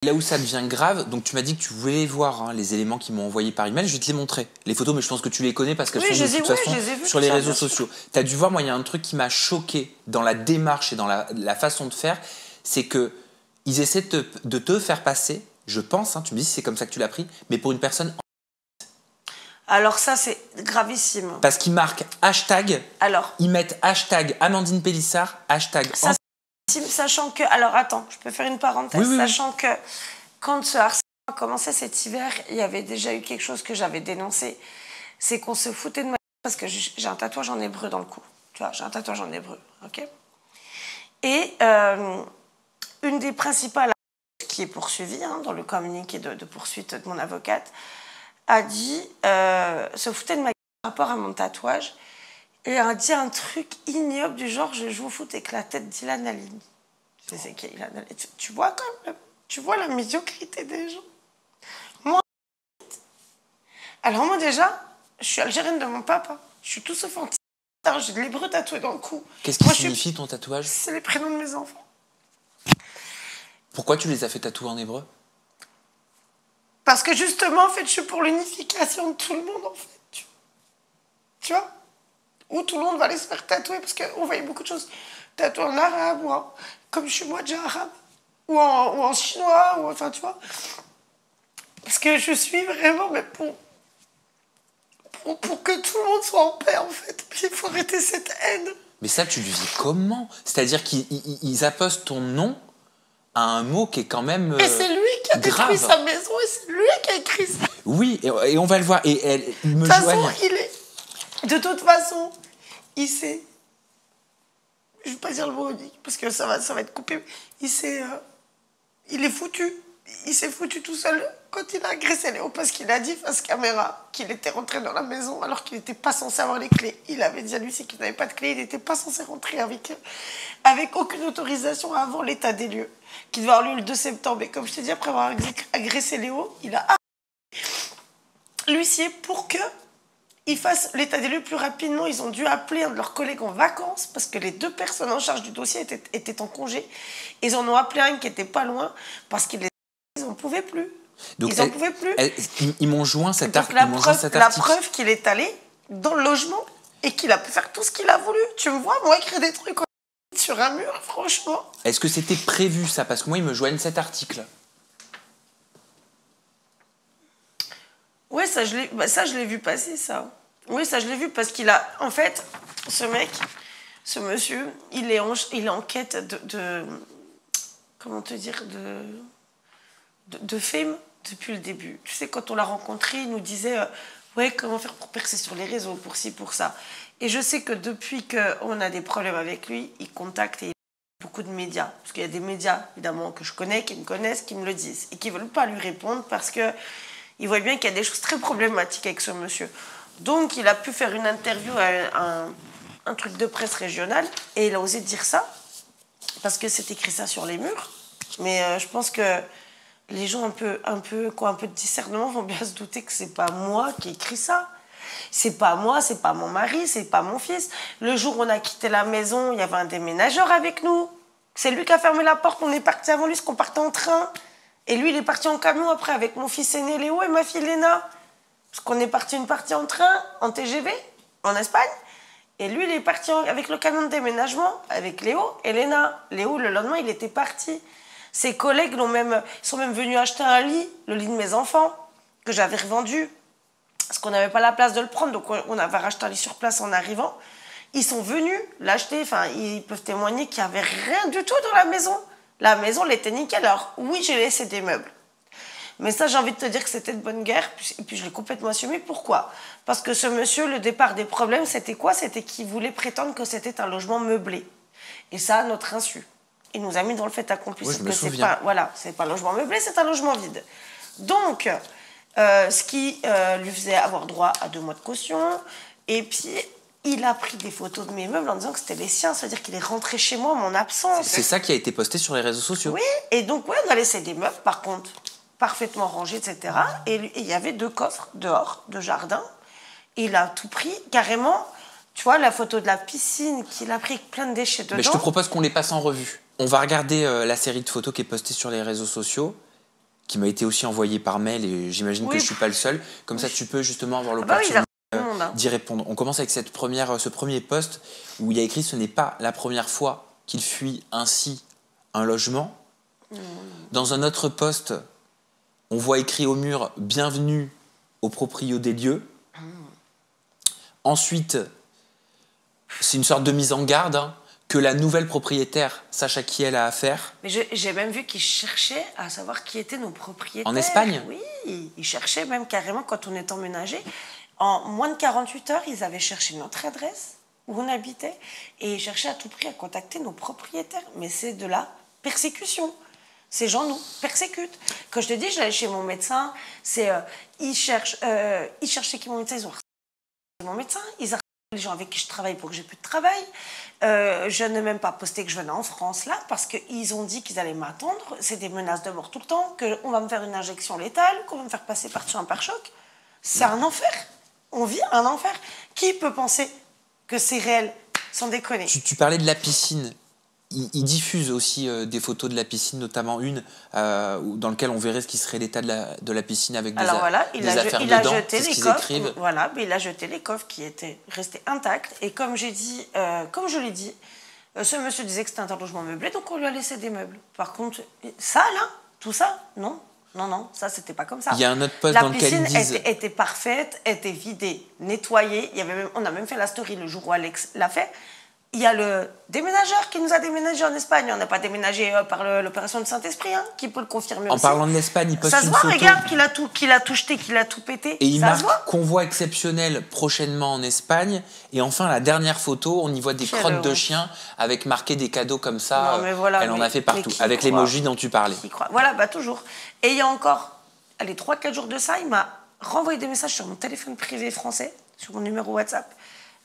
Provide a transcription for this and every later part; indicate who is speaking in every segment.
Speaker 1: Là où ça devient grave, donc tu m'as dit que tu voulais voir hein, les éléments qu'ils m'ont envoyés par email, je vais te les montrer. Les photos, mais je pense que tu les connais parce qu'elles sont de toute façon sur les réseaux sociaux. Tu as dû voir, moi, il y a un truc qui m'a choqué dans la démarche et dans la façon de faire, c'est que ils essaient de te faire passer, je pense, hein, tu me dis si c'est comme ça que tu l'as pris, mais pour une personne...
Speaker 2: Alors ça, c'est gravissime.
Speaker 1: Parce qu'ils marquent hashtag,
Speaker 2: alors,
Speaker 1: ils mettent hashtag Amandine Pélissard, hashtag...
Speaker 2: Ça, sachant que... Alors attends, je peux faire une parenthèse.
Speaker 1: Oui.
Speaker 2: Sachant que quand ce harcèlement a commencé cet hiver, il y avait déjà eu quelque chose que j'avais dénoncé. C'est qu'on se foutait de ma... Parce que j'ai un tatouage en hébreu dans le cou. Tu vois, j'ai un tatouage en hébreu, ok. Et une des principales qui est poursuivie hein, dans le communiqué de poursuite de mon avocate a dit se foutait de ma par rapport à mon tatouage et a dit un truc ignoble du genre je joue au foot avec la tête d'Ilan Halimi. Je sais qui est Ilan Halimi. Tu vois quand même, tu vois la médiocrité des gens. Alors moi déjà, je suis algérienne de mon papa. Je suis tout sauf anti. J'ai de l'hébreu tatoué dans le cou.
Speaker 1: Qu'est-ce qui signifie ton tatouage?
Speaker 2: C'est les prénoms de mes enfants.
Speaker 1: Pourquoi tu les as fait tatouer en hébreu?
Speaker 2: Parce que justement, en fait, je suis pour l'unification de tout le monde, en fait. Tu vois? Où tout le monde va aller se faire tatouer, parce qu'on voyait beaucoup de choses. Tatouer en arabe, ou en, comme je suis moi déjà arabe, ou en chinois, ou enfin, tu vois. Parce que je suis vraiment, mais pour que tout le monde soit en paix, en fait. Puis il faut arrêter cette haine.
Speaker 1: Mais ça, tu le vis comment? C'est-à-dire qu'ils apposent ton nom à un mot qui est quand même
Speaker 2: et c'est lui qui a détruit sa maison, et c'est lui qui a écrit ça.
Speaker 1: Oui, et on va le voir. Et il me joigne.
Speaker 2: De toute façon, il sait... Je ne vais pas dire le mot, parce que ça va être coupé. Il est foutu. Il s'est foutu tout seul quand il a agressé Léo, parce qu'il a dit face caméra qu'il était rentré dans la maison alors qu'il n'était pas censé avoir les clés. Il avait dit à lui qu'il n'avait pas de clés, il n'était pas censé rentrer avec aucune autorisation avant l'état des lieux, qui devait avoir lieu le 2 septembre. Et comme je t'ai dit, après avoir agressé Léo, il a l'huissier pour qu'il fasse l'état des lieux plus rapidement. Ils ont dû appeler un de leurs collègues en vacances parce que les deux personnes en charge du dossier étaient en congé. Ils en ont appelé un qui n'était pas loin parce qu'ils n'en pouvaient plus.
Speaker 1: Donc
Speaker 2: ils n'en pouvaient plus.
Speaker 1: Ils m'ont joint cet article.
Speaker 2: La preuve qu'il est allé dans le logement et qu'il a pu faire tout ce qu'il a voulu. Tu me vois, moi, écrire des trucs sur un mur, franchement.
Speaker 1: Est-ce que c'était prévu, ça? Parce que moi, ils me joignent cet article.
Speaker 2: Oui, ça, je l'ai vu passer, ça. Oui, ça, je l'ai vu parce qu'il a... En fait, ce monsieur, il est en quête de comment te dire, de fame depuis le début. Tu sais, quand on l'a rencontré, il nous disait ouais, comment faire pour percer sur les réseaux, pour ci, pour ça. Et je sais que depuis qu'on a des problèmes avec lui, il contacte et beaucoup de médias. Parce qu'il y a des médias, évidemment, que je connais, qui me connaissent, qui me le disent. Et qui ne veulent pas lui répondre parce qu'ils voient bien qu'il y a des choses très problématiques avec ce monsieur. Donc, il a pu faire une interview à un truc de presse régional et il a osé dire ça parce que c'est écrit ça sur les murs. Mais je pense que les gens un peu de discernement vont bien se douter que c'est pas moi qui ai écrit ça. C'est pas moi, c'est pas mon mari, c'est pas mon fils. Le jour où on a quitté la maison, il y avait un déménageur avec nous. C'est lui qui a fermé la porte, on est parti avant lui parce qu'on partait en train. Et lui, il est parti en camion après avec mon fils aîné Léo et ma fille Léna. Parce qu'on est parti une partie en train, en TGV, en Espagne. Et lui, il est parti avec le camion de déménagement, avec Léo et Léna. Léo, le lendemain, il était parti. Ses collègues sont même venus acheter un lit, le lit de mes enfants, que j'avais revendu. Parce qu'on n'avait pas la place de le prendre, donc on avait racheté un lit sur place en arrivant. Ils sont venus l'acheter, enfin, ils peuvent témoigner qu'il n'y avait rien du tout dans la maison. La maison, elle était nickel. Alors, oui, j'ai laissé des meubles. Mais ça, j'ai envie de te dire que c'était de bonne guerre, et puis je l'ai complètement assumé. Pourquoi? Parce que ce monsieur, le départ des problèmes, c'était quoi? C'était qu'il voulait prétendre que c'était un logement meublé. Et ça, à notre insu. Il nous a mis dans le fait accompli.
Speaker 1: Oui,
Speaker 2: c'est pas un logement meublé, c'est un logement vide. Donc, ce qui lui faisait avoir droit à 2 mois de caution. Et puis, il a pris des photos de mes meubles en disant que c'était les siens. C'est-à-dire qu'il est rentré chez moi en mon absence.
Speaker 1: C'est ça qui a été posté sur les réseaux sociaux.
Speaker 2: Oui, et donc, ouais, on a laissé des meubles, par contre, parfaitement rangés, etc. Et il y avait 2 coffres dehors, de jardin. Et il a tout pris, carrément. Tu vois, la photo de la piscine qu'il a pris avec plein de déchets dedans.
Speaker 1: Mais je te propose qu'on les passe en revue. On va regarder la série de photos qui est postée sur les réseaux sociaux qui m'a été aussi envoyé par mail et j'imagine que je ne suis pas le seul. Comme ça, tu peux justement avoir l'opportunité d'y répondre. On commence avec ce premier post où il y a écrit « Ce n'est pas la première fois qu'il fuit ainsi un logement ». Dans un autre post, on voit écrit au mur « Bienvenue au proprio des lieux ». Ensuite, c'est une sorte de mise en garde, hein, que la nouvelle propriétaire sache à qui elle a affaire.
Speaker 2: Mais j'ai même vu qu'ils cherchaient à savoir qui étaient nos propriétaires.
Speaker 1: En Espagne?
Speaker 2: Oui, ils cherchaient même carrément quand on est emménagé. En moins de 48 heures, ils avaient cherché notre adresse, où on habitait, et ils cherchaient à tout prix à contacter nos propriétaires. Mais c'est de la persécution. Ces gens nous persécutent. Quand je te dis, j'allais chez mon médecin, ils cherchaient qui mon médecin, ils ont mon médecin, ils ont les gens avec qui je travaille pour que j'ai plus de travail. Je n'ai même pas posté que je venais en France là parce qu'ils ont dit qu'ils allaient m'attendre. C'est des menaces de mort tout le temps, qu'on va me faire une injection létale, qu'on va me faire passer par-dessus un pare-choc. C'est un enfer. On vit un enfer. Qui peut penser que c'est réel, sans déconner?
Speaker 1: Tu parlais de la piscine. Il diffuse aussi des photos de la piscine, notamment une dans laquelle on verrait ce qui serait l'état de la piscine avec des affaires dedans. C'est ce qu'ils écrivent.
Speaker 2: Voilà, mais il a jeté les coffres qui étaient restés intacts. Et comme je l'ai dit, ce monsieur disait que c'était un logement meublé, donc on lui a laissé des meubles. Par contre, ça là, tout ça, non. Non, ça c'était pas comme ça.
Speaker 1: Il y a un autre post dans lequel ils disent...
Speaker 2: La piscine était parfaite, était vidée, nettoyée. On a même fait la story le jour où Alex l'a fait. Il y a le déménageur qui nous a déménagé en Espagne. On n'a pas déménagé par l'opération de Saint-Esprit, hein, qui peut le confirmer aussi.
Speaker 1: En parlant de l'Espagne, il poste une photo.
Speaker 2: Ça se voit, regarde, qu'il a tout jeté, qu'il a tout pété.
Speaker 1: Et il marque convoi exceptionnel prochainement en Espagne. Et enfin, la dernière photo, on y voit des crottes de chiens avec marqué des cadeaux comme ça.
Speaker 2: Non, mais voilà,
Speaker 1: elle en a fait partout, avec l'emoji dont tu parlais.
Speaker 2: Voilà, toujours. Et il y a encore, 3-4 jours de ça, il m'a renvoyé des messages sur mon téléphone privé français, sur mon numéro WhatsApp,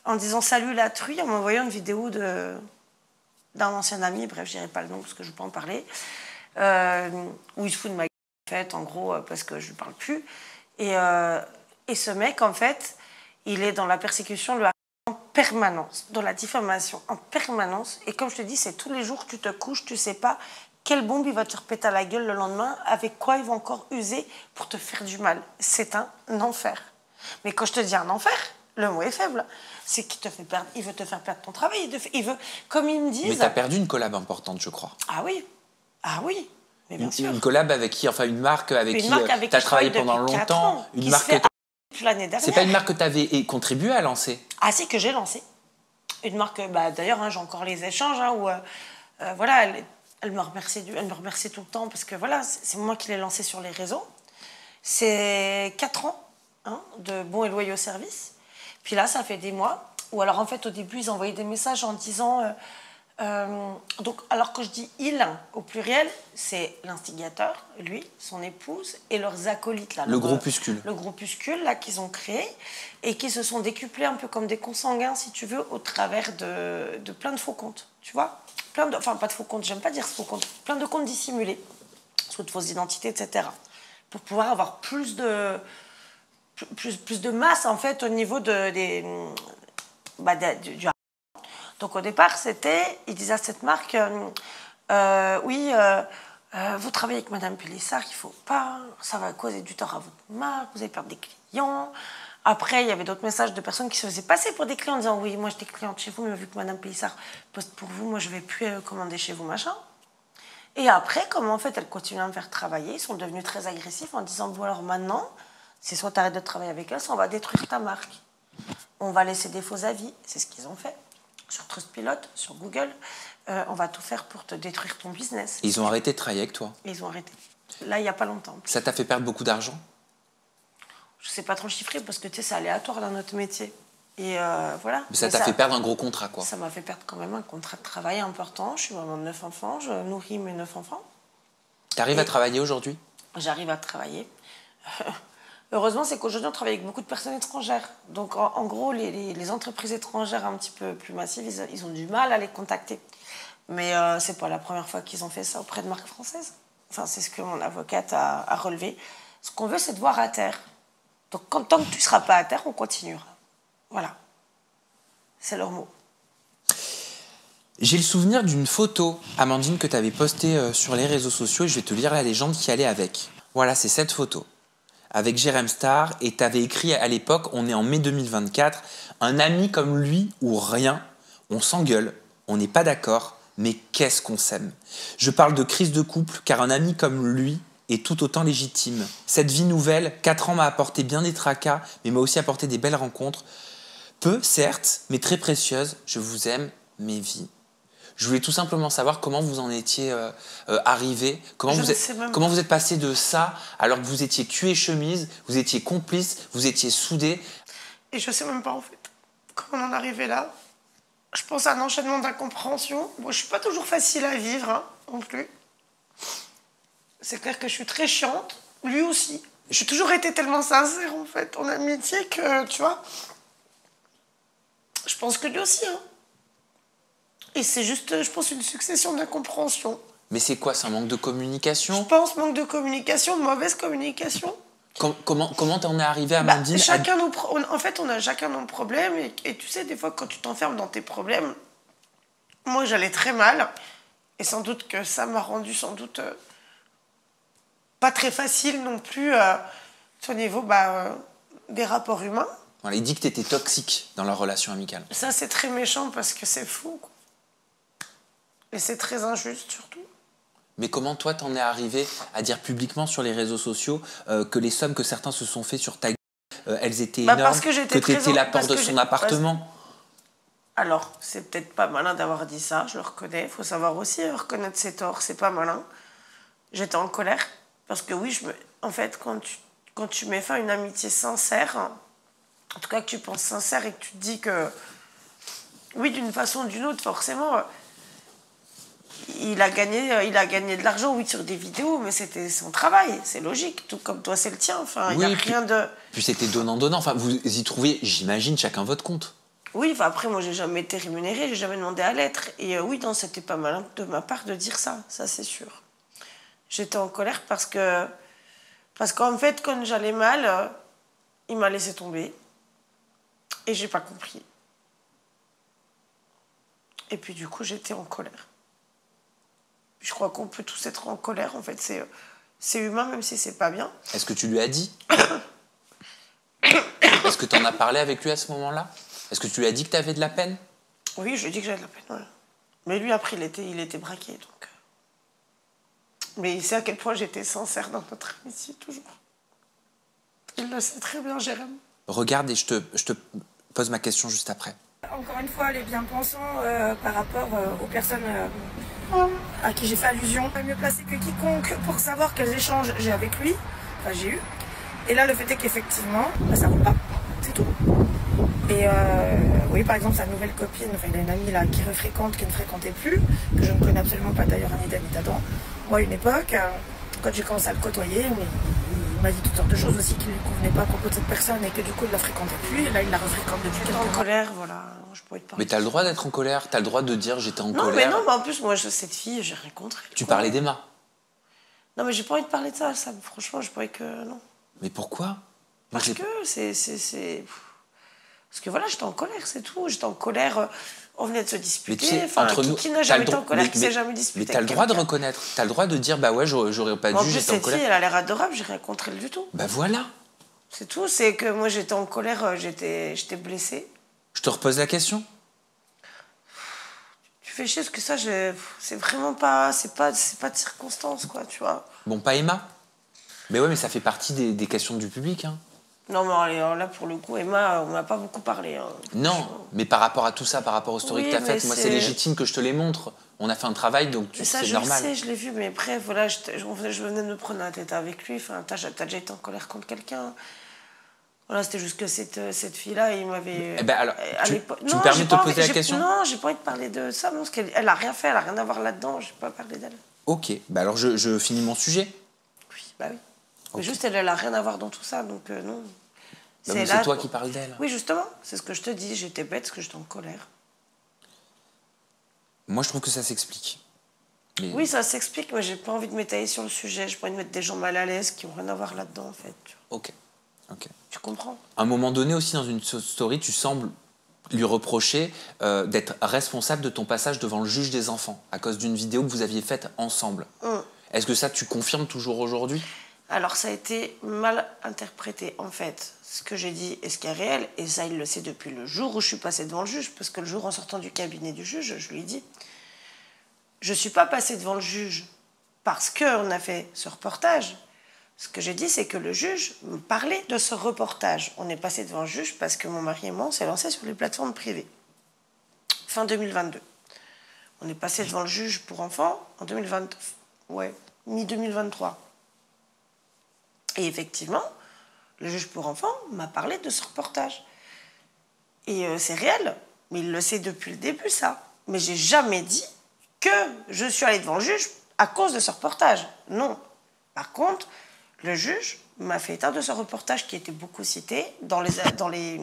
Speaker 2: en disant « Salut la truie », en m'envoyant une vidéo d'un ancien ami, bref, je dirai pas le nom parce que je ne veux pas en parler, où il se fout de ma gueule, en fait, en gros, parce que je ne parle plus. Et ce mec, en fait, il est dans la persécution, le en permanence, dans la diffamation, en permanence. Et comme je te dis, c'est tous les jours, tu te couches, tu ne sais pas quelle bombe il va te repéter à la gueule le lendemain, avec quoi il va encore user pour te faire du mal. C'est un enfer. Mais quand je te dis un enfer, le mot est faible. C'est qu'il te fait perdre, il veut te faire perdre ton travail. Il veut, comme ils me disent...
Speaker 1: Mais tu as perdu une collab importante, je crois.
Speaker 2: Ah oui, mais bien sûr.
Speaker 1: Une collab avec qui, enfin une marque avec qui tu as travaillé pendant longtemps.
Speaker 2: Une marque l'année dernière.
Speaker 1: C'est pas une marque que tu avais contribué à lancer?
Speaker 2: Ah si, que j'ai lancé. Une marque, d'ailleurs, hein, j'ai encore les échanges, hein, où voilà, elle me remercie tout le temps, parce que voilà, c'est moi qui l'ai lancé sur les réseaux. C'est 4 ans, hein, de bons et loyaux services. Puis là, ça fait des mois où, alors en fait, au début, ils envoyaient des messages en disant... donc, alors que je dis « il » au pluriel, c'est l'instigateur, lui, son épouse, et leurs acolytes. Là,
Speaker 1: le groupuscule.
Speaker 2: Le groupuscule, là, qu'ils ont créé, et qui se sont décuplés un peu comme des consanguins, si tu veux, au travers de plein de faux comptes, tu vois, enfin, pas de faux comptes, j'aime pas dire faux comptes, plein de comptes dissimulés, sous de fausses identités, etc., pour pouvoir avoir plus de masse, en fait, au niveau du... Donc, au départ, ils disaient à cette marque, oui, vous travaillez avec Madame Pélissard, il ne faut pas, ça va causer du tort à votre marque, vous allez perdre des clients. Après, il y avait d'autres messages de personnes qui se faisaient passer pour des clients en disant, oui, moi, j'étais cliente chez vous, mais vu que Madame Pélissard poste pour vous, moi, je ne vais plus commander chez vous, machin. Et après, comme en fait, elles continuent à me faire travailler, ils sont devenus très agressifs en disant, bon, alors maintenant, c'est soit tu arrêtes de travailler avec eux, soit on va détruire ta marque. On va laisser des faux avis, c'est ce qu'ils ont fait. Sur Trustpilot, sur Google, on va tout faire pour te détruire ton business.
Speaker 1: Ils ont arrêté de travailler avec toi?
Speaker 2: Ils ont arrêté. Là, il n'y a pas longtemps.
Speaker 1: Ça t'a fait perdre beaucoup d'argent?
Speaker 2: Je ne sais pas trop chiffrer parce que tu sais, c'est aléatoire dans notre métier. Et voilà.
Speaker 1: Mais ça t'a fait perdre un gros contrat, quoi?
Speaker 2: Ça m'a fait perdre quand même un contrat de travail important. Je suis maman de 9 enfants, je nourris mes 9 enfants.
Speaker 1: Tu arrives à travailler aujourd'hui?
Speaker 2: J'arrive à travailler. Heureusement, c'est qu'aujourd'hui, on travaille avec beaucoup de personnes étrangères. Donc, en gros, les entreprises étrangères un petit peu plus massives, ils ont du mal à les contacter. Mais c'est pas la première fois qu'ils ont fait ça auprès de marques françaises. Enfin, c'est ce que mon avocate a relevé. Ce qu'on veut, c'est de voir à terre. Donc, tant que tu ne seras pas à terre, on continuera. Voilà. C'est leur mot.
Speaker 1: J'ai le souvenir d'une photo, Amandine, que tu avais postée sur les réseaux sociaux, et je vais te lire la légende qui allait avec. Voilà, c'est cette photo. Avec Jérém Star, et tu avais écrit à l'époque, on est en mai 2024, un ami comme lui ou rien, on s'engueule, on n'est pas d'accord, mais qu'est-ce qu'on s'aime. Je parle de crise de couple, car un ami comme lui est tout autant légitime. Cette vie nouvelle, 4 ans m'a apporté bien des tracas, mais m'a aussi apporté des belles rencontres. Peu, certes, mais très précieuses. Je vous aime, mes vies. Je voulais tout simplement savoir comment vous en étiez arrivé, comment vous êtes passé de ça alors que vous étiez cul et chemise, vous étiez complice, vous étiez soudés.
Speaker 2: Et je sais même pas en fait comment on en est arrivé là. Je pense à un enchaînement d'incompréhension. Bon, je suis pas toujours facile à vivre hein, non plus. C'est clair que je suis très chiante, lui aussi. J'ai toujours été tellement sincère en fait en amitié que tu vois. Je pense que lui aussi hein. Et c'est juste, je pense, une succession d'incompréhensions.
Speaker 1: Mais c'est quoi, c'est un manque de communication?
Speaker 2: Je pense manque de communication, de mauvaise communication.
Speaker 1: Comment t'en es arrivé, Amandine?
Speaker 2: En fait, on a chacun nos problèmes. Et tu sais, des fois, quand tu t'enfermes dans tes problèmes, moi, j'allais très mal. Et sans doute que ça m'a rendu, sans doute, pas très facile non plus au niveau des rapports humains.
Speaker 1: Il dit que t'étais toxique dans leur relation amicale.
Speaker 2: Ça, c'est très méchant parce que c'est fou, quoi. Et c'est très injuste, surtout.
Speaker 1: Mais comment toi, t'en es arrivé à dire publiquement sur les réseaux sociaux que les sommes que certains se sont fait sur ta gueule, elles étaient énormes,
Speaker 2: parce que
Speaker 1: t'étais la porte de son appartement?
Speaker 2: Alors, c'est peut-être pas malin d'avoir dit ça, je le reconnais. Il faut savoir aussi reconnaître ses torts, c'est pas malin. J'étais en colère, parce que oui, en fait, quand tu mets fin à une amitié sincère, en tout cas que tu penses sincère et que tu te dis que, oui, d'une façon ou d'une autre, forcément... Il a gagné de l'argent, oui, sur des vidéos, mais c'était son travail, c'est logique, tout comme toi, c'est le tien. Enfin, il n'y a rien de...
Speaker 1: Puis c'était donnant-donnant. Enfin, vous y trouviez, j'imagine, chacun votre compte.
Speaker 2: Oui, enfin, après, moi, j'ai jamais été rémunérée, j'ai jamais demandé à l'être. Et oui, non, c'était pas malin de ma part de dire ça c'est sûr. J'étais en colère parce qu'en fait, quand j'allais mal, il m'a laissé tomber. Et j'ai pas compris. Et puis, du coup, j'étais en colère. Je crois qu'on peut tous être en colère, en fait. C'est humain, même si c'est pas bien.
Speaker 1: Est-ce que tu lui as dit? Est-ce que tu en as parlé avec lui à ce moment-là? Est-ce que tu lui as dit que tu avais de la peine?
Speaker 2: Oui, je lui ai dit que j'avais de la peine, ouais. Mais lui, après, il était braqué, donc... Mais il sait à quel point j'étais sincère dans notre amitié, toujours. Il le sait très bien, Jérém.
Speaker 1: Regarde, et je te pose ma question juste après.
Speaker 3: Encore une fois, les bien-pensants par rapport aux personnes à qui j'ai fait allusion. Pas mieux placé que quiconque pour savoir quels échanges j'ai avec lui, enfin j'ai eu. Et là, le fait est qu'effectivement, ça roule pas, c'est tout. Et oui, par exemple, sa nouvelle copine, enfin il a une amie là qui refréquente, qui ne fréquentait plus, que je ne connais absolument pas d'ailleurs, ni d'Annie d'Adam. Moi, à une époque, quand j'ai commencé à le côtoyer, il m'a dit toutes sortes de choses aussi qui ne lui convenaient pas à propos de cette personne et que du coup il la fréquentait plus. Et là, il la refréquente depuis quelques mois.
Speaker 2: En colère, voilà. Je pourrais te parler.
Speaker 1: Mais t'as le droit d'être en colère, t'as le droit de dire j'étais en colère.
Speaker 2: Non, mais non, mais en plus, moi, cette fille, j'ai rien contre elle.
Speaker 1: Tu parlais d'Emma?
Speaker 2: Non, mais j'ai pas envie de parler de ça, franchement, je pourrais que. Non.
Speaker 1: Mais pourquoi?
Speaker 2: Parce que c'est. Parce que voilà, j'étais en colère, c'est tout. J'étais en colère, on venait de se disputer.
Speaker 1: Tu sais,
Speaker 2: enfin,
Speaker 1: entre nous,
Speaker 2: qui n'a jamais été en colère, qui s'est jamais disputé.
Speaker 1: Mais t'as le droit de reconnaître, t'as le droit de dire bah ouais, j'aurais pas dû, j'étais en colère.
Speaker 2: Cette fille, elle a l'air adorable, j'ai rien contre elle du tout.
Speaker 1: Bah voilà.
Speaker 2: C'est tout, c'est que moi j'étais en colère, j'étais blessée.
Speaker 1: Je te repose la question.
Speaker 2: Tu fais chier parce que ça, c'est vraiment pas, c'est pas de circonstance, quoi, tu vois.
Speaker 1: Bon, pas Emma. Mais ouais, mais ça fait partie des questions du public, hein.
Speaker 2: Non, mais là, pour le coup, Emma, on m'a pas beaucoup parlé. Hein.
Speaker 1: Non, mais par rapport à tout ça, par rapport aux stories que tu as faites, moi, c'est légitime que je te les montre. On a fait un travail, donc c'est normal.
Speaker 2: Je le sais, je l'ai vu, mais bref, voilà, je venais de me prendre la tête avec lui. Enfin, t'as déjà été en colère contre quelqu'un. Voilà, c'était juste que cette fille-là, il m'avait...
Speaker 1: Eh ben alors, tu me permets de te poser la question?
Speaker 2: Non, j'ai pas envie de parler de ça, parce qu'elle a rien fait, elle a rien à voir là-dedans, j'ai pas parlé d'elle.
Speaker 1: Ok, bah alors je finis mon sujet.
Speaker 2: Oui, bah oui. Okay. Mais juste, elle a rien à voir dans tout ça, donc non.
Speaker 1: Bah c'est toi qui parles d'elle.
Speaker 2: Oui, justement, c'est ce que je te dis, j'étais bête parce que j'étais en colère.
Speaker 1: Moi, je trouve que ça s'explique.
Speaker 2: Mais... Oui, ça s'explique, mais j'ai pas envie de m'étaler sur le sujet, j'ai pas envie de mettre des gens mal à l'aise qui ont rien à voir là-dedans, en fait.
Speaker 1: Ok.
Speaker 2: Tu comprends?
Speaker 1: À un moment donné aussi, dans une story, tu sembles lui reprocher d'être responsable de ton passage devant le juge des enfants, à cause d'une vidéo que vous aviez faite ensemble. Est-ce que ça, tu confirmes toujours aujourd'hui?
Speaker 2: Alors, ça a été mal interprété, en fait, ce que j'ai dit et ce qui est réel. Et ça, il le sait depuis le jour où je suis passée devant le juge. Parce que le jour, en sortant du cabinet du juge, je lui ai dit, je ne suis pas passée devant le juge parce qu'on a fait ce reportage. Ce que j'ai dit, c'est que le juge me parlait de ce reportage. On est passé devant le juge parce que mon mari et moi, on s'est lancés sur les plateformes privées. Fin 2022. On est passé devant le juge pour enfants en 2020, ouais, mi-2023. Et effectivement, le juge pour enfants m'a parlé de ce reportage. Et c'est réel, mais il le sait depuis le début, ça. Mais j'ai jamais dit que je suis allée devant le juge à cause de ce reportage. Non. Par contre, le juge m'a fait état de ce reportage qui était beaucoup cité dans les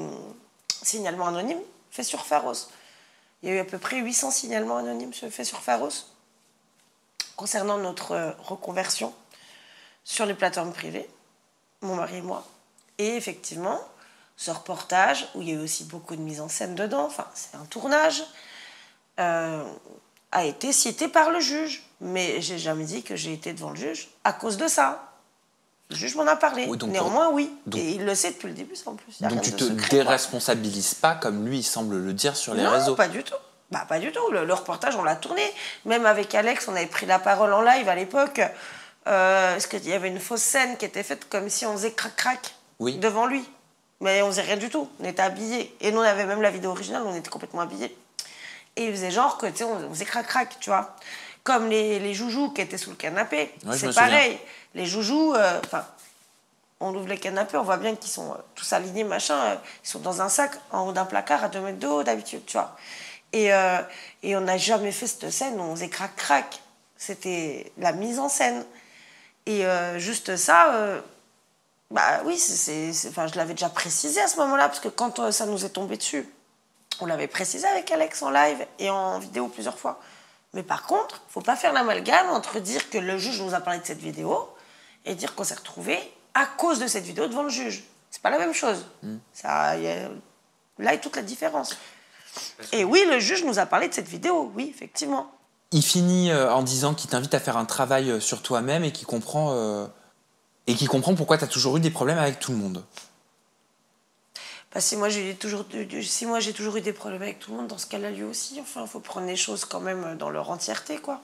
Speaker 2: signalements anonymes faits sur Pharos. Il y a eu à peu près 800 signalements anonymes faits sur Pharos concernant notre reconversion sur les plateformes privées, mon mari et moi. Et effectivement, ce reportage, où il y a eu aussi beaucoup de mise en scène dedans, enfin, c'est un tournage, a été cité par le juge. Mais j'ai jamais dit que j'ai été devant le juge à cause de ça. Le juge m'en a parlé. Oui, néanmoins, oui. Et il le sait depuis le début, ça, en plus.
Speaker 1: Donc tu te déresponsabilises pas, comme lui, il semble le dire sur les réseaux.
Speaker 2: Non, pas du tout. Bah, pas du tout. Le reportage, on l'a tourné. Même avec Alex, on avait pris la parole en live à l'époque. Parce qu'il y avait une fausse scène qui était faite comme si on faisait crac-crac devant lui. Mais on faisait rien du tout. On était habillés. Et nous, on avait même la vidéo originale, on était complètement habillés. Et il faisait genre que, tu sais, on faisait crac-crac, tu vois. Comme les joujoux qui étaient sous le canapé. Ouais, c'est pareil. Les joujoux, on ouvre les canapés, on voit bien qu'ils sont tous alignés, machin. Ils sont dans un sac, en haut d'un placard, à 2 mètres de haut, d'habitude, tu vois. Et on n'a jamais fait cette scène où on faisait crac-crac. C'était la mise en scène. Et juste ça, bah oui, je l'avais déjà précisé à ce moment-là, parce que quand ça nous est tombé dessus, on l'avait précisé avec Alex en live et en vidéo plusieurs fois. Mais par contre, il ne faut pas faire l'amalgame entre dire que le juge nous a parlé de cette vidéo et dire qu'on s'est retrouvés à cause de cette vidéo devant le juge. C'est pas la même chose. Là est toute la différence. Et oui, le juge nous a parlé de cette vidéo, oui, effectivement.
Speaker 1: Il finit en disant qu'il t'invite à faire un travail sur toi-même et qu'il comprend pourquoi tu as toujours eu des problèmes avec tout le monde.
Speaker 2: Bah, si moi j'ai toujours eu des problèmes avec tout le monde, dans ce cas-là, lui aussi, enfin, il faut prendre les choses quand même dans leur entièreté, quoi.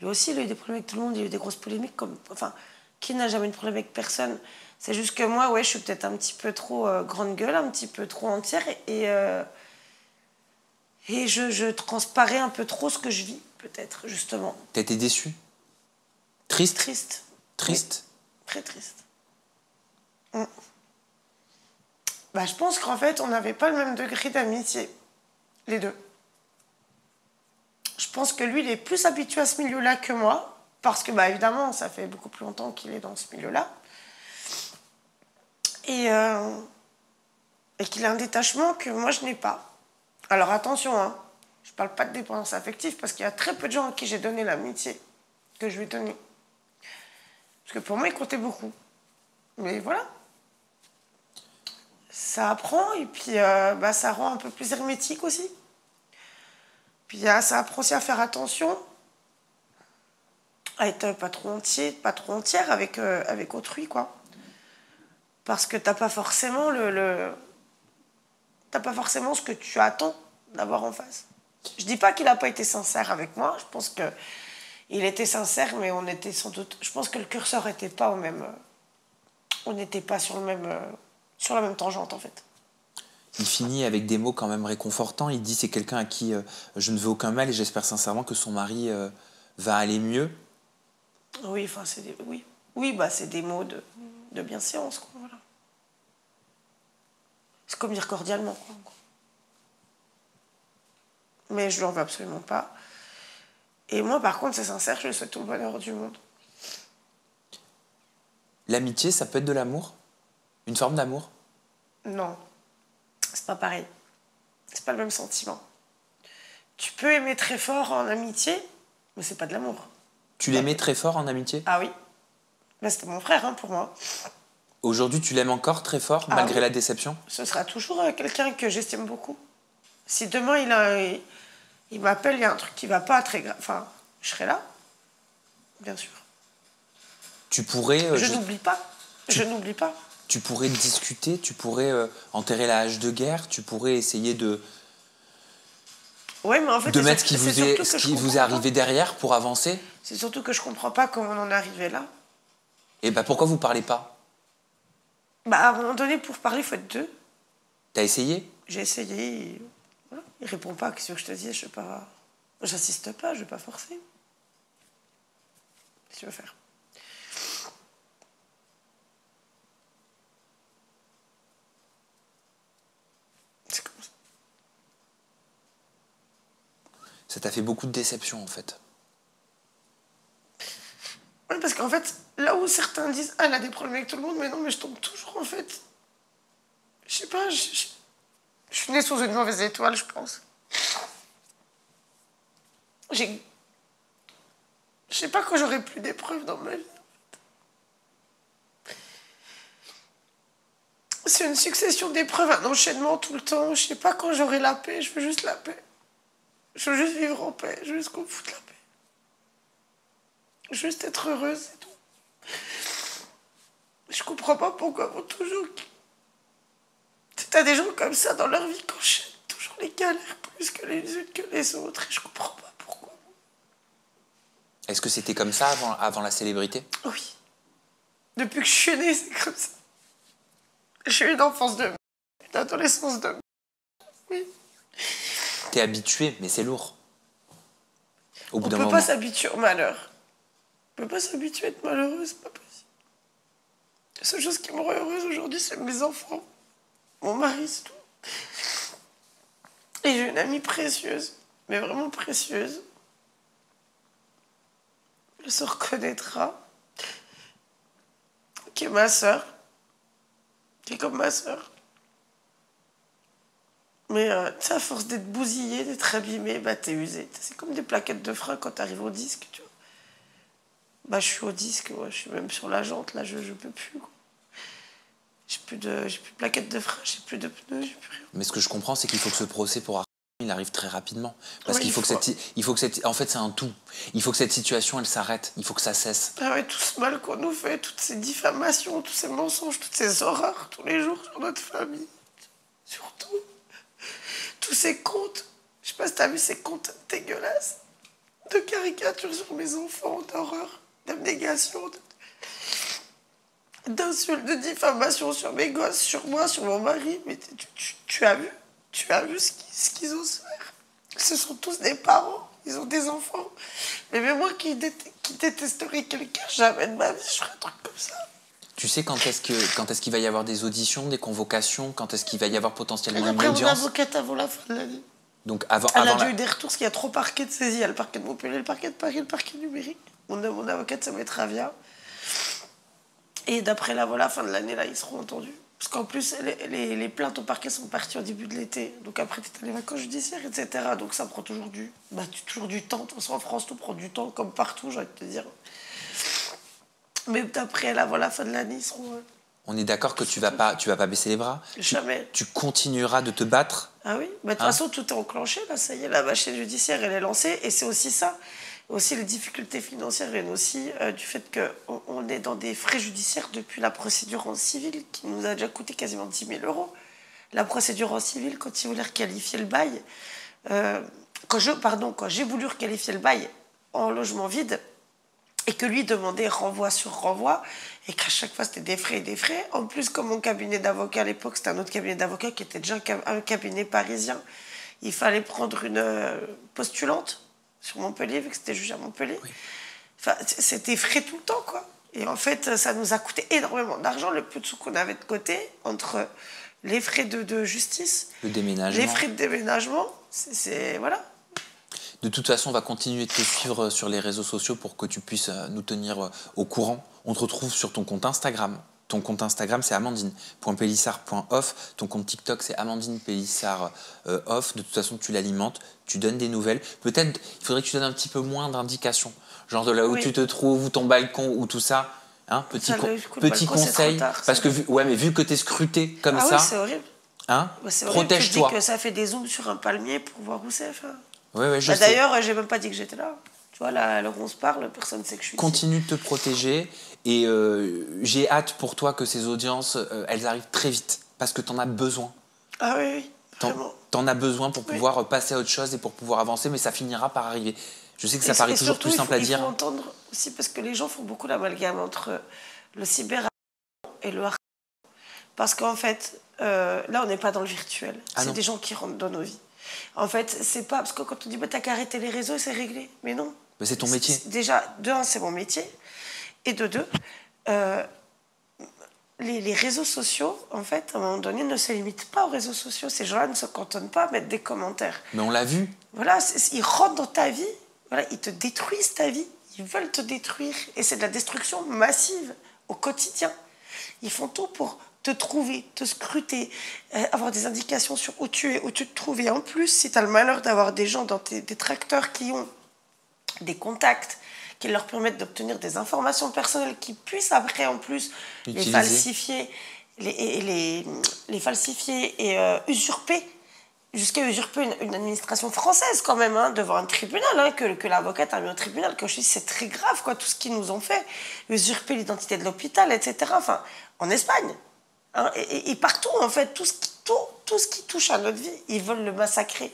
Speaker 2: Lui aussi, il a eu des problèmes avec tout le monde, il a eu des grosses polémiques, qui n'a jamais eu de problème avec personne. C'est juste que moi, ouais, je suis peut-être un petit peu trop grande gueule, un petit peu trop entière, et je transparais un peu trop ce que je vis, peut-être, justement.
Speaker 1: T'as été déçue? Triste?
Speaker 2: Triste. Oui. Très triste. Bah, je pense qu'en fait, on n'avait pas le même degré d'amitié, les deux. Je pense que lui, il est plus habitué à ce milieu-là que moi, parce que, bah, évidemment, ça fait beaucoup plus longtemps qu'il est dans ce milieu-là. Et qu'il a un détachement que moi, je n'ai pas. Alors, attention, hein, je ne parle pas de dépendance affective, parce qu'il y a très peu de gens à qui j'ai donné l'amitié que je lui ai donnée. Parce que pour moi, il comptait beaucoup. Mais voilà. Ça apprend et puis ça rend un peu plus hermétique aussi. Puis ça apprend aussi à faire attention, à être pas trop entière avec autrui, quoi. Parce que t'as pas forcément t'as pas forcément ce que tu attends d'avoir en face. Je dis pas qu'il a pas été sincère avec moi, je pense que il était sincère, mais on était sans doute, je pense que le curseur était pas au même, on n'était pas sur la même tangente, en fait.
Speaker 1: Il finit avec des mots quand même réconfortants. Il dit c'est quelqu'un à qui je ne veux aucun mal et j'espère sincèrement que son mari va aller mieux.
Speaker 2: Oui, enfin c'est des mots de bienséance, quoi, voilà. C'est comme dire cordialement, quoi. Mais je lui en veux absolument pas. Et moi, par contre, c'est sincère, je lui souhaite tout le bonheur du monde.
Speaker 1: L'amitié, ça peut être de l'amour? Une forme d'amour?
Speaker 2: Non, c'est pas pareil. C'est pas le même sentiment. Tu peux aimer très fort en amitié, mais c'est pas de l'amour.
Speaker 1: Tu l'aimais très fort en amitié?
Speaker 2: Ah oui. Ben, c'était mon frère, hein, pour moi.
Speaker 1: Aujourd'hui, tu l'aimes encore très fort, malgré la déception?
Speaker 2: Ce sera toujours quelqu'un que j'estime beaucoup. Si demain, il m'appelle, il y a un truc qui va pas très grave, enfin, je serai là, bien sûr.
Speaker 1: Tu pourrais...
Speaker 2: je n'oublie pas. Je n'oublie pas.
Speaker 1: Tu pourrais discuter, tu pourrais enterrer la hache de guerre, tu pourrais essayer de...
Speaker 2: Ouais, mais en fait,
Speaker 1: de mettre ce qui vous est arrivé derrière pour avancer.
Speaker 2: C'est surtout que je comprends pas comment on en est arrivé là.
Speaker 1: Et pourquoi vous parlez pas?
Speaker 2: À un moment donné, pour parler, il faut être deux.
Speaker 1: T'as essayé?
Speaker 2: J'ai essayé. Voilà. Il répond pas. Qu'est-ce que je te dis? Je sais pas. J'insiste pas, je vais pas forcer. Qu'est-ce que tu veux faire? C'est comme ça.
Speaker 1: Ça t'a fait beaucoup de déception, en fait.
Speaker 2: Oui, parce qu'en fait, là où certains disent « Ah, elle a des problèmes avec tout le monde », mais non, mais je tombe toujours, en fait. Je sais pas, je suis née sous une mauvaise étoile, je pense. Je sais pas quand j'aurai plus d'épreuves dans ma vie. C'est une succession d'épreuves, un enchaînement tout le temps. Je sais pas quand j'aurai la paix, je veux juste la paix. Je veux juste vivre en paix, je veux juste qu'on me foute la paix. Je veux juste être heureuse, c'est tout. Je comprends pas pourquoi on toujours... T'as des gens comme ça dans leur vie qui enchaînent toujours les galères plus que les unes que les autres, et je comprends pas pourquoi.
Speaker 1: Est-ce que c'était comme ça avant la célébrité?
Speaker 2: Oui. Depuis que je suis née, c'est comme ça. J'ai eu une enfance de merde, une adolescence de merde. Oui.
Speaker 1: T'es habitué, mais c'est lourd. Au bout d'un
Speaker 2: moment. On
Speaker 1: peut
Speaker 2: pas s'habituer au malheur. On peut pas s'habituer à être malheureux, c'est pas possible. La seule chose qui me rend heureuse aujourd'hui, c'est mes enfants. Mon mari, c'est tout. Et j'ai une amie précieuse, mais vraiment précieuse. Elle se reconnaîtra. Qui est ma sœur. Qui est comme ma sœur. Mais tu sais, à force d'être bousillé, d'être abîmé, t'es usé. C'est comme des plaquettes de frein quand t'arrives au disque, tu vois. Je suis au disque, ouais, je suis même sur la jante, là, je peux plus, quoi. J'ai plus de plaquettes de frein, j'ai plus de pneus, j'ai plus rien.
Speaker 1: Mais ce que je comprends, c'est qu'il faut que ce procès pour il arrive très rapidement. Parce
Speaker 2: oui,
Speaker 1: qu'il faut que cette... En fait, c'est un tout. Il faut que cette situation, elle s'arrête. Il faut que ça cesse.
Speaker 2: Ah ouais, tout ce mal qu'on nous fait, toutes ces diffamations, tous ces mensonges, toutes ces horreurs tous les jours sur notre famille. Surtout. Tous ces comptes. Je sais pas si t'as vu ces comptes dégueulasses. De caricatures sur mes enfants, d'horreur, d'abnégation, d'insultes, de diffamations sur mes gosses, sur moi, sur mon mari. Mais tu as vu? Tu as vu ce qu'ils osent faire? Ce sont tous des parents, ils ont des enfants. Mais même moi qui détesterais quelqu'un, jamais de ma vie je ferais un truc comme ça.
Speaker 1: Tu sais quand est-ce qu'il va y avoir des auditions, des convocations, quand est-ce qu'il va y avoir potentiellement une
Speaker 2: audience?
Speaker 1: Après, mon
Speaker 2: avocate avant la fin de l'année.
Speaker 1: Donc
Speaker 2: elle a déjà eu des retours parce qu'il y a 3 parquets de saisie. Il y a le parquet de Montpellier, le parquet de Paris, le parquet numérique. Mon avocate, ça mettra bien. Et d'après la fin de l'année, là, ils seront entendus. Parce qu'en plus, les plaintes au parquet sont parties au début de l'été. Donc après, tu as les vacances judiciaires, etc. Donc ça prend toujours du temps. De toute façon, en France, tout prend du temps, comme partout, j'ai envie de te dire. Mais d'après la fin de l'année, ils seront...
Speaker 1: On est d'accord que tu vas pas baisser les bras?
Speaker 2: Jamais.
Speaker 1: Tu continueras de te battre?
Speaker 2: Ah oui, de toute façon, tout est enclenché. Là, ça y est, la machine judiciaire, elle est lancée. Et c'est aussi ça. Aussi, les difficultés financières viennent aussi du fait qu'on est dans des frais judiciaires depuis la procédure en civil qui nous a déjà coûté quasiment 10 000 €. La procédure en civil, quand ils voulaient requalifier le bail, quand j'ai voulu requalifier le bail en logement vide et que lui demandait renvoi sur renvoi et qu'à chaque fois c'était des frais et des frais. En plus, comme mon cabinet d'avocat à l'époque, c'était un autre cabinet d'avocat qui était déjà un cabinet parisien, il fallait prendre une postulante sur Montpellier, vu que c'était jugé à Montpellier. Oui. Enfin, c'était frais tout le temps, quoi. Et en fait, ça nous a coûté énormément d'argent, le peu de sous qu'on avait de côté, entre les frais de justice,
Speaker 1: le déménagement,
Speaker 2: les frais de déménagement, voilà.
Speaker 1: De toute façon, on va continuer de te suivre sur les réseaux sociaux pour que tu puisses nous tenir au courant. On te retrouve sur ton compte Instagram. Ton compte Instagram, c'est amandine.pelissard.off. Ton compte TikTok, c'est amandine.pelissard.off. De toute façon, tu l'alimentes, tu donnes des nouvelles. Peut-être, il faudrait que tu donnes un petit peu moins d'indications. Genre de là où tu te trouves, ou ton balcon, ou tout ça. Hein, petit conseil. Parce que, vu que tu es scruté comme ça...
Speaker 2: Ah oui, c'est horrible.
Speaker 1: Hein,
Speaker 2: c'est
Speaker 1: protège-toi.
Speaker 2: Tu dis que ça fait des zooms sur un palmier pour voir où c'est.
Speaker 1: Ouais, je sais.
Speaker 2: D'ailleurs, j'ai même pas dit que j'étais là. Tu vois, là, alors on se parle, personne ne sait que je suis
Speaker 1: Continue de te protéger et j'ai hâte pour toi que ces audiences, elles arrivent très vite parce que tu en as besoin.
Speaker 2: Ah oui, vraiment.
Speaker 1: T'en as besoin pour pouvoir passer à autre chose et pour pouvoir avancer, mais ça finira par arriver. Je sais que ça paraît toujours plus simple à dire.
Speaker 2: Il faut entendre aussi, parce que les gens font beaucoup l'amalgame entre le cyber et le harcèlement. Parce qu'en fait, là, on n'est pas dans le virtuel. C'est des gens qui rentrent dans nos vies. En fait, c'est pas... Parce que quand on dit t'as qu'à arrêter les réseaux, c'est réglé. Mais non.
Speaker 1: Mais c'est ton métier.
Speaker 2: Déjà, de un, c'est mon métier. Et de deux, les réseaux sociaux, en fait, à un moment donné, ne se limitent pas aux réseaux sociaux. Ces gens-là ne se cantonnent pas à mettre des commentaires.
Speaker 1: Mais on l'a vu.
Speaker 2: Voilà, ils rentrent dans ta vie. Voilà, ils te détruisent ta vie. Ils veulent te détruire. Et c'est de la destruction massive au quotidien. Ils font tout pour te trouver, te scruter, avoir des indications sur où tu es, où tu te trouves. Et en plus, si tu as le malheur d'avoir des gens dans tes détracteurs qui ont des contacts, qui leur permettent d'obtenir des informations personnelles qui puissent après, en plus, les falsifier, les falsifier et usurper, jusqu'à usurper une administration française quand même, hein, devant un tribunal, hein, que l'avocate a mis au tribunal, que je dis c'est très grave, quoi, tout ce qu'ils nous ont fait, usurper l'identité de l'hôpital, etc. Enfin, en Espagne, hein, et partout, en fait, tout ce qui touche à notre vie, ils veulent le massacrer.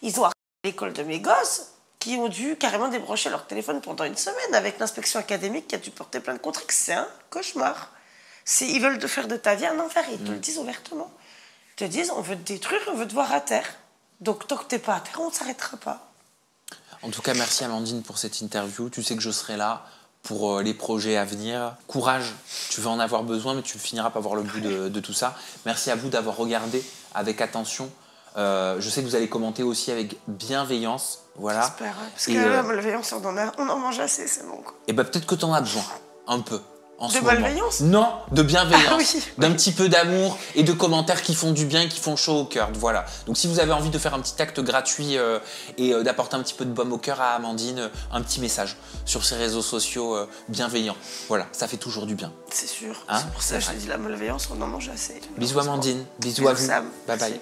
Speaker 2: Ils ont arrêté l'école de mes gosses, qui ont dû carrément débrancher leur téléphone pendant une semaine, avec l'inspection académique qui a dû porter plainte contre eux. C'est un cauchemar. Ils veulent faire de ta vie un enfer, ils te le disent ouvertement. Ils te disent, on veut te détruire, on veut te voir à terre. Donc tant que t'es pas à terre, on ne s'arrêtera pas.
Speaker 1: En tout cas, merci Amandine pour cette interview. Tu sais que je serai là pour les projets à venir. Courage, tu vas en avoir besoin, mais tu finiras par voir le bout de tout ça. Merci à vous d'avoir regardé avec attention. Je sais que vous allez commenter aussi avec bienveillance. Voilà.
Speaker 2: J'espère, hein, parce que la malveillance, on en mange assez, c'est bon.
Speaker 1: Et bah peut-être que tu en as besoin, un peu.
Speaker 2: De malveillance ?
Speaker 1: Non, de bienveillance,
Speaker 2: ah, oui.
Speaker 1: d'un petit peu d'amour et de commentaires qui font du bien et qui font chaud au cœur. Voilà. Donc si vous avez envie de faire un petit acte gratuit et d'apporter un petit peu de baume au cœur à Amandine, un petit message sur ses réseaux sociaux bienveillants. Voilà, ça fait toujours du bien.
Speaker 2: C'est sûr. Hein, c'est pour ça que je dis la malveillance, on en mange assez.
Speaker 1: Bisous Amandine, bisous à vous.
Speaker 2: Sam.
Speaker 1: Bye bye.